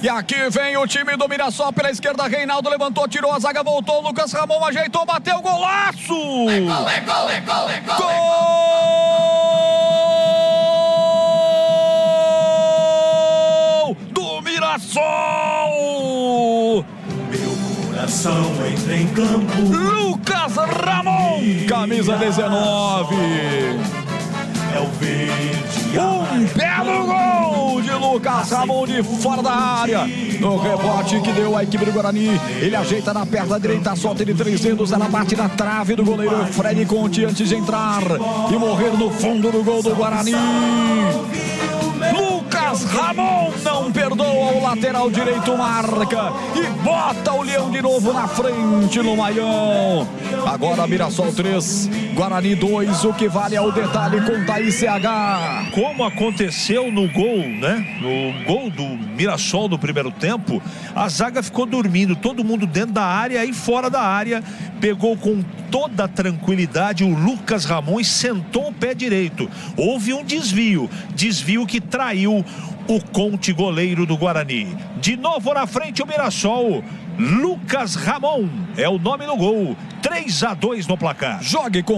E aqui vem o time do Mirassol pela esquerda. Reinaldo levantou, tirou a zaga, voltou. Lucas Ramon ajeitou, bateu, golaço! É gol, é gol, é gol, é gol! Gol do Mirassol! Meu coração entra em campo. Lucas Ramon, camisa 19. É o verde. Um belo gol de Lucas Ramon de fora da área. No rebote que deu a equipe do Guarani. Ele ajeita na perna direita, solta ele 3 dedos. Ela bate na trave do goleiro Fred Conte antes de entrar e morrer no fundo do gol do Guarani. Lucas Ramon não perdoa, o lateral direito marca e bota o Leão de novo na frente no Maião. Agora Mirassol 3, Guarani 2, o que vale é o detalhe com Thaís CH. Como aconteceu no gol, né? No gol do Mirassol no primeiro tempo, a zaga ficou dormindo, todo mundo dentro da área e fora da área. Pegou com toda a tranquilidade o Lucas Ramon e sentou o pé direito. Houve um desvio que traiu o Conte, goleiro do Guarani. De novo na frente o Mirassol. Lucas Ramon é o nome do gol. 3-2 no placar. Jogue com